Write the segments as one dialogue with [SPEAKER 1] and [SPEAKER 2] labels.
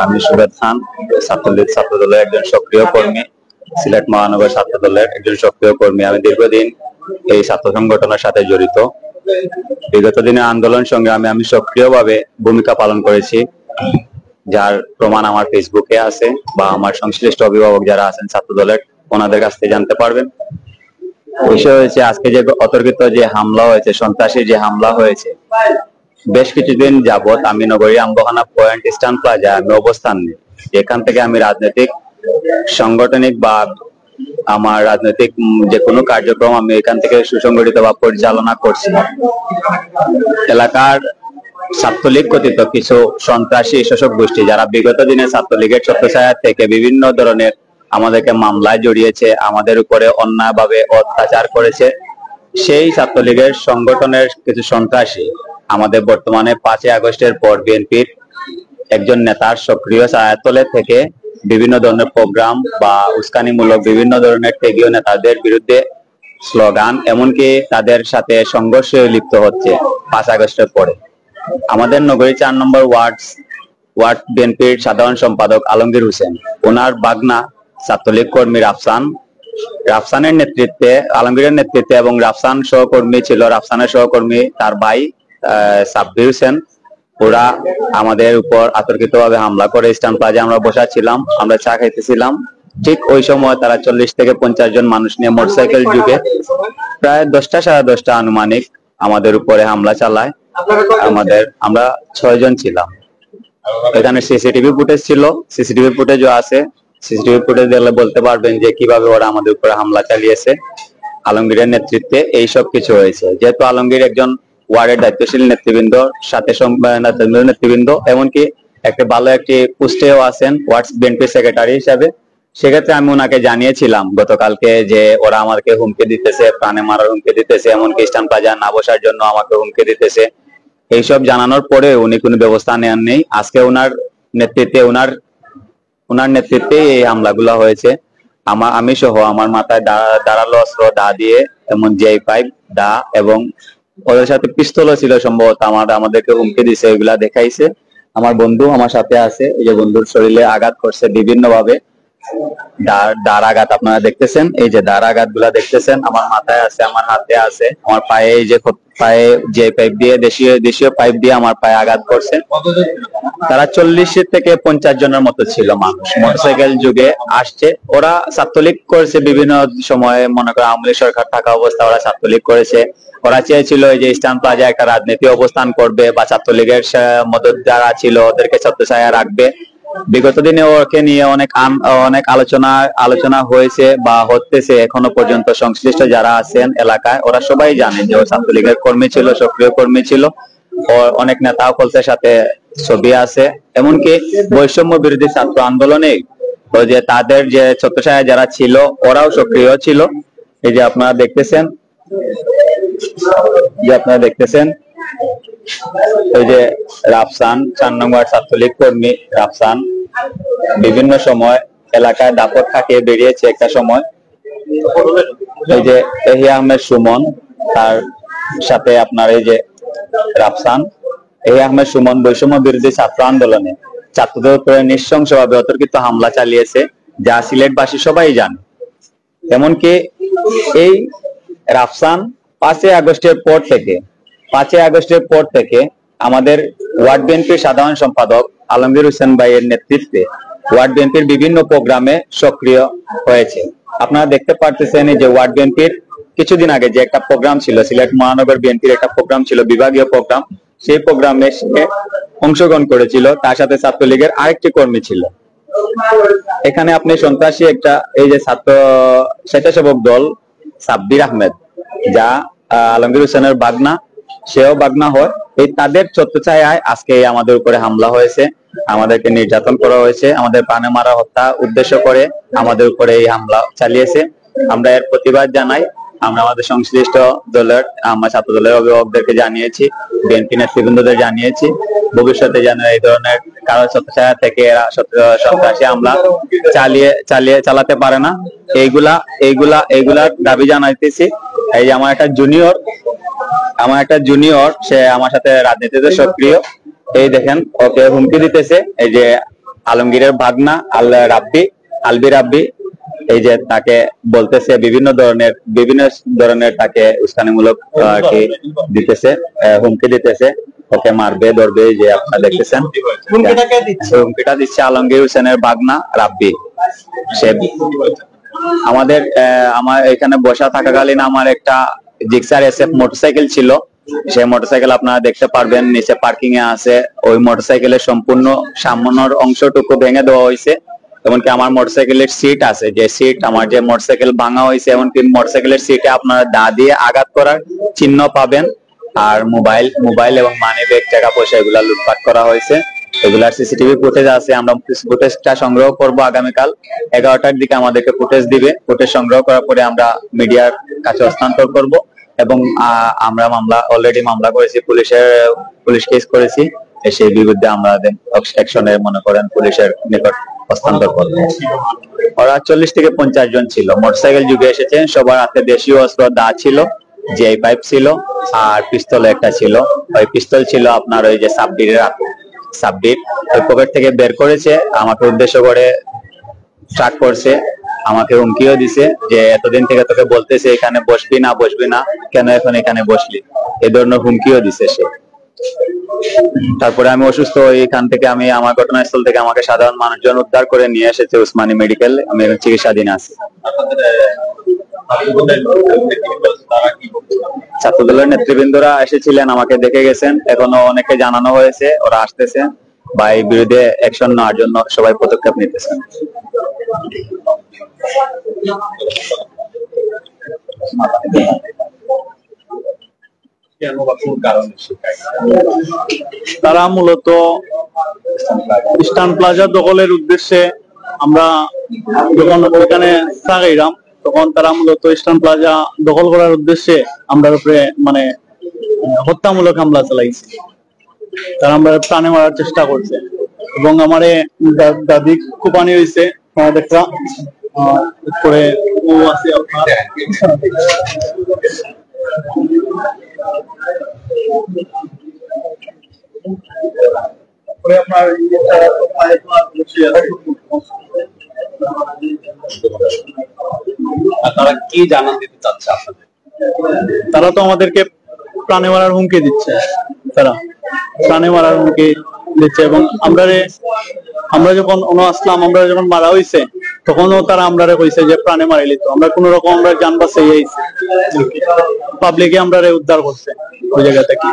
[SPEAKER 1] আমি সুবেদ খান, ছাত্রলীগ ছাত্রদলের একজন সক্রিয় কর্মী, সিলেট মহানগর ছাত্রদলের একজন সক্রিয় কর্মী। আমি দীর্ঘদিন এই ছাত্র সংগঠনের সাথে জড়িত। বিগত দিনের আন্দোলন সংগ্রামে আমি সক্রিয়ভাবে ভূমিকা পালন করেছি, যার প্রমাণ আমার ফেসবুকে আছে বা আমার সংশ্লিষ্ট অভিভাবক যারা আছেন ছাত্রদলের, ওনাদের কাছ থেকে জানতে পারবেন। বিষয় হয়েছে আজকে যে অতর্কিত যে হামলা হয়েছে, সন্ত্রাসী যে হামলা হয়েছে, বেশ কিছুদিন যাবৎ আমি নগরী আম্বখানা পয়েন্ট স্ট্যান্ড প্লাজায় আমি অবস্থান নিই। এখান থেকে আমি রাজনৈতিক, সাংগঠনিক বা আমার রাজনৈতিক যে কোনো কার্যক্রম আমি এখান থেকে সুসংগঠিত বা পরিচালনা করছি। এলাকার ছাত্রলীগ কথিত কিছু সন্ত্রাসী শাসক গোষ্ঠী যারা বিগত দিনে ছাত্রলীগের ছত্রছায়া থেকে বিভিন্ন ধরনের আমাদেরকে মামলায় জড়িয়েছে, আমাদের উপরে অন্যায়ভাবে অত্যাচার করেছে, সেই ছাত্রলীগের সংগঠনের কিছু সন্ত্রাসী আমাদের বর্তমানে 5ই আগস্টের পর বিএনপির একজন নেতার সক্রিয় ছায়াতলে থেকে বিভিন্ন ধরনের প্রোগ্রাম বা উস্কানিমূলক বিভিন্ন ধরনের ত্যাগীয় নেতাদের বিরুদ্ধে স্লোগান, এমনকি তাদের সাথে সংঘর্ষে লিপ্ত হচ্ছে 5 আগস্টের পরে। আমাদের নগরী 4 নম্বর ওয়ার্ড বিএনপির সাধারণ সম্পাদক আলমগীর হোসেন, ওনার বাগনা ছাত্রলীগ কর্মী রাফসানের নেতৃত্বে, আলমগীরের নেতৃত্বে এবং রাফসান সহকর্মী ছিল, রাফসানের সহকর্মী তার ভাই সাব্বির হোসেন, ওরা আমাদের উপর অতর্কিতভাবে হামলা করে স্ট্যান্ড প্লাজা আমরা বসা ছিলাম, আমরা চা খাইতেছিলাম। ঠিক ওই সময় তারা 40 থেকে 50 জন মানুষ নিয়ে মোটরসাইকেল যুগে প্রায় 10টা সাড়ে 10টা আনুমানিক আমাদের উপরে হামলা চালায়। আমরা 6 জন ছিলাম। এখানে সিসিটিভি ফুটেজ ছিল, সিসিটিভি ফুটেজও আছে। সিসিটিভি ফুটেজ দেখলে বলতে পারবেন যে কিভাবে ওরা আমাদের উপরে হামলা চালিয়েছে। আলমগীরের নেতৃত্বে এই সব কিছু হয়েছে। যেহেতু আলমগীর একজন ওয়ার্ডের দায়িত্বশীল নেতৃবৃন্দ, সাথে নেতৃবৃন্দ, এমনকি একটা ভালো একটি পোস্টেও আছেন ওয়ার্ড বিএনপি সেক্রেটারি হিসাবে। সেক্ষেত্রে আমি ওনাকে জানিয়েছিলাম গতকালকে যে ওরা আমাকে হুমকি দিতেছে, প্রাণে মারার হুমকি দিতেছে, এমনকি স্ট্যান্ড প্লাজা না বসার জন্য আমাকে হুমকি দিতেছে। এইসব জানানোর পরে উনি কোনো ব্যবস্থা নেন নেই। আজকে ওনার নেতৃত্বে এই হামলাগুলো হয়েছে। আমি সহ আমার মাথায় ধারালো অস্ত্র, দা দিয়ে, এমন J5 দা, এবং ওদের সাথে পিস্তলও ছিল সম্ভবত, আমাদেরকে হুমকি দিছে, এগুলা দেখাইছে। আমার বন্ধু আমার সাথে আছে, এই যে বন্ধুর শরীরে আঘাত করছে বিভিন্ন ভাবে, দাঁড় আঘাত আপনারা দেখতেছেন, এই যে দাঁড় আঘাত গুলা দেখতেছেন, আমার মাথায় আছে, আমার হাতে আছে, আমার পায়ে এই যে পায়ে যে পাইপ দিয়ে, দেশীয় পাইপ দিয়ে আমার পায়ে আঘাত করছে। তারা 40 থেকে 50 জনের মতো ছিল মানুষ, মোটরসাইকেল যুগে আসছে। ওরা ছাত্রলীগ করেছে বিভিন্ন সময়ে, মনে করো আওয়ামী লীগ সরকার থাকা অবস্থা ওরা ছাত্রলীগ করেছে। ওরা চেয়েছিল এই যে স্ট্যান্ড প্লাজা একটা রাজনীতি অবস্থান করবে বা ছাত্রলীগের মদত যারা ছিল ওদেরকে ছত্রছায়া রাখবে। বিগত দিনে ওকে নিয়ে অনেক আলোচনা হয়েছে বা হতেছে এখনো পর্যন্ত। সংশ্লিষ্ট যারা আছেন এলাকায় ওরা সবাই জানে যে ও ছাত্রলীগের কর্মী ছিল, সক্রিয় কর্মী ছিল। অনেক নেতা কলসের সাথে ছবি আছে, এমনকি বৈষম্য বিরোধী ছাত্র আন্দোলনে ওই যে তাদের যে ছত্রছায়া যারা ছিল ওরাও সক্রিয় ছিল। এই যে আপনারা দেখতেছেন, ওই যে রাফসান 4 নম্বর ছাত্রলীগ কর্মী রাফসান বিভিন্ন সময় এলাকায় দাপট খাটিয়ে বেরিয়েছে। একটা সময় এই যে এহিয়া আহমেদ সুমন, তার সাথে আপনার এই যে রাফসান, এহিয়া আহমেদ সুমন বৈষম্য বিরোধী ছাত্র আন্দোলনে ছাত্রদের উপরে নৃশংসভাবে অতর্কিত হামলা চালিয়েছে, যা সিলেটবাসী সবাই জানে। এমনকি এই রাফসান 5ই আগস্টের পর থেকে আমাদের ওয়ার্ড বিএনপির সাধারণ সম্পাদক আলমগীর হোসেন ভাইয়ের নেতৃত্বে ওয়ার্ড বিএনপির বিভিন্ন প্রোগ্রামে সক্রিয় হয়েছে। আপনারা দেখতে পারতেছেন যে ওয়ার্ড বিএনপির কিছুদিন আগে যে একটা প্রোগ্রাম ছিল, সিলেট মহানগর বিএনপির একটা প্রোগ্রাম ছিল, বিভাগীয় প্রোগ্রাম, সেই প্রোগ্রামে সে অংশগ্রহণ করেছিল। তার সাথে ছাত্রলীগের আরেকটি কর্মী ছিল। এখানে আপনি সন্ত্রাসী একটা এই যে ছাত্র স্বেচ্ছাসেবক দল সাব্বির আহমেদ, যা আলমগীর হোসেনের বাগনা, সেও বাগনা হয়, এই তাদের ছত্রছায়ায় আজকে আমাদের উপরে হামলা হয়েছে, আমাদেরকে নির্যাতন করা হয়েছে, আমাদের প্রাণে মারা হত্যা উদ্দেশ্য করে আমাদের উপরে এই হামলা চালিয়েছে। আমরা এর প্রতিবাদ জানাই। আমরা আমাদের সংশ্লিষ্ট দলের, আমরা ছাত্র দলের অভিভাবকদেরকে জানিয়েছি, বিএনপি নেতৃবৃন্দদের জানিয়েছি, ভবিষ্যতে যেন এই ধরনের কারো ছত্রছায়া থেকে এরা সন্ত্রাসী হামলা চালাতে পারে না, এইগুলার দাবি জানাইতেছি। এই যে আমার একটা জুনিয়র, সে আমার সাথে রাজনীতিতে সক্রিয়, এই দেখেন ওকে হুমকি দিতেছে, এই যে আলমগীরের ভাগনা আলবি রাব্বি, এই যে তাকে বলতেছে বিভিন্ন ধরনের তাকে উস্কানিমূলক কি দিতেছে, হুমকি দিতেছে, ওকে মারবে ধরবে, যে আপনারা দেখতেছেন হুমকিটা দিচ্ছে আলমগীর হোসেনের ভাগনা রাব্বি। সে আমার এখানে বসা থাকাকালীন আমার একটা জিক্সার এসএফ মোটরসাইকেল ছিল, সেই মোটরসাইকেল আপনারা দেখতে পারবেন নিচে পার্কিং এ আছে। ওই মোটরসাইকেলের সম্পূর্ণ সামনের অংশটুকু ভেঙে দেওয়া হয়েছে, এমনকি আমার মোটরসাইকেলের সিট আছে, যে সিট আমার যে মোটরসাইকেল ভাঙা হয়েছে, এমনকি মোটরসাইকেলের সিটে আপনারা দা দিয়ে আঘাত করার চিহ্ন পাবেন। আর মোবাইল এবং মানি ব্যাগ, টাকা পয়সা এগুলা লুটপাট করা হয়েছে। এগুলার সিসিটিভি ফুটেজ আছে, আমরা ফুটেজটা সংগ্রহ করব আগামীকাল 11টার দিকে আমাদেরকে ফুটেজ দিবে। ফুটেজ সংগ্রহ করার পরে আমরা মিডিয়ার কাছে হস্তান্তর করব এবং আমরা অলরেডি মামলা করেছি, পুলিশ কেস করেছি, সেই বিরুদ্ধে আমরা অ্যাকশনের মনে করেন পুলিশের নিকট হস্তান্তর করবো। ওরা 40 থেকে 50 জন ছিল, মোটরসাইকেল যুগে এসেছে, সবার হাতে দেশীয় অস্ত্র দা ছিল, জিআই পাইপ ছিল, আর পিস্তল একটা ছিল। ওই পিস্তল ছিল আপনার ওই যে সাব্বির ওই পকেট থেকে বের করেছে, আমাকে উদ্দেশ্য করে স্টার্ট করছে, আমাকে হুমকিও দিছে যে এতদিন থেকে তোকে বলতেছে এখানে বসবি না, কেন এখন এখানে বসলি, এই ধরনের হুমকিও দিছে সে। তারপরে আমি অসুস্থ, এখান থেকে আমার ঘটনাস্থল থেকে আমাকে সাধারণ মানুষজন উদ্ধার করে নিয়ে এসেছে উসমানী মেডিকেল, আমি এখন চিকিৎসাধীন আছি। ছাত্রদলের নেতৃবৃন্দরা এসেছিলেন, আমাকে দেখে গেছেন, এখনো অনেকে জানানো হয়েছে, ওরা আসতেছে বা এই বিরুদ্ধে অ্যাকশন নেওয়ার জন্য সবাই পদক্ষেপ নিতেছেন।
[SPEAKER 2] তারা মূলত ইস্টার্ন প্লাজা দখলের উদ্দেশ্যে, আমরা যখন ওখানে থাকাইলাম তখন তারা মূলত ইস্টার্ন প্লাজা দখল করার উদ্দেশ্যে আমরা উপরে মানে হত্যামূলক হামলা চালাইছে। তারা আমরা প্রাণে মারার চেষ্টা করছে এবং আমারে দাদি কুপানি হয়েছে দেখা পরে ও আছে
[SPEAKER 3] তারা কি জানান দিতে চাচ্ছে আপনাদের?
[SPEAKER 2] তারা তো আমাদেরকে প্রাণে মারার হুমকি দিচ্ছে, তারা প্রাণে মারার হুমকি দিচ্ছে এবং আমরা যখন আসলাম, আমরা যখন মারা হয়েছে তখনও তারা আমরা কইছে যে প্রাণে মারিলি, তো আমরা কোন রকম আমরা জান বাঁচাই আইছি, পাবলিকে আমরা উদ্ধার করছে ওই জায়গা থেকে।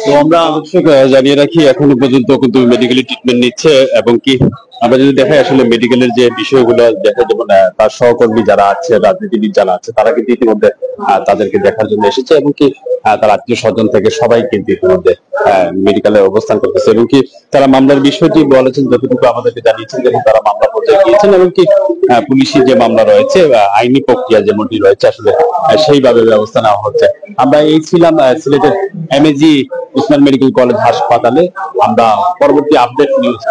[SPEAKER 2] তো আমরা
[SPEAKER 3] জানিয়ে রাখি এখনো পর্যন্ত কিন্তু মেডিকেল ট্রিটমেন্ট নিচ্ছে, এবং কি আমরা যদি দেখাই আসলে মেডিকেলের যে বিষয়গুলো দেখা, যেমন তার সহকর্মী যারা আছে, রাজনীতিবিদ যারা আছে, তারা কিন্তু ইতিমধ্যে তাদেরকে দেখার জন্য এসেছে, এবং কি তার আত্মীয় স্বজন থেকে সবাই কিন্তু ইতিমধ্যে মেডিকেলে অবস্থান করতেছে, এবং কি তারা মামলার বিষয়টি বলেছেন যতটুকু আমাদেরকে জানিয়েছেন, যেমন তারা মামলা পর্যায়ে গিয়েছেন, এবং কি পুলিশি যে মামলা রয়েছে, আইনি প্রক্রিয়া যেমনটি রয়েছে আসলে সেইভাবে ব্যবস্থা নেওয়া হচ্ছে। আমরা এই ছিলাম সিলেটের এমএজি উসমান মেডিকেল কলেজ হাসপাতালে, আমরা পরবর্তী আপডেট নিউজ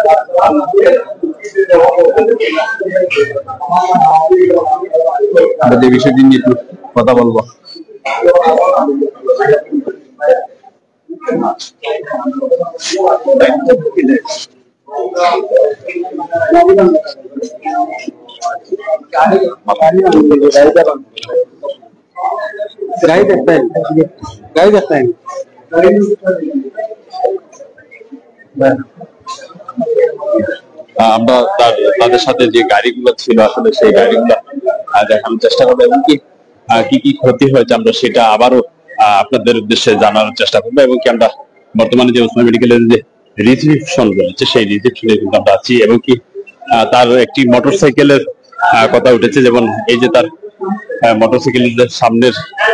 [SPEAKER 3] আমরা যে বিষয়টি নিয়ে একটু কথা বলবো। আমরা তাদের সাথে যে গাড়িগুলো ছিল আসলে সেই গাড়িগুলো দেখানোর চেষ্টা করবো, এবং কি কি ক্ষতি হয়েছে আমরা সেটা আবারও আপনাদের উদ্দেশ্যে জানানোর চেষ্টা করবো, এবং কি আমরা বর্তমানে যে উসমান মেডিকেলের যে রিসিপশন রয়েছে সেই রিসিপশনে কিন্তু আমরা আছি, এবং কি তার একটি মোটরসাইকেলের কথা উঠেছে, যেমন এই যে তার মোটরসাইকেলের সামনের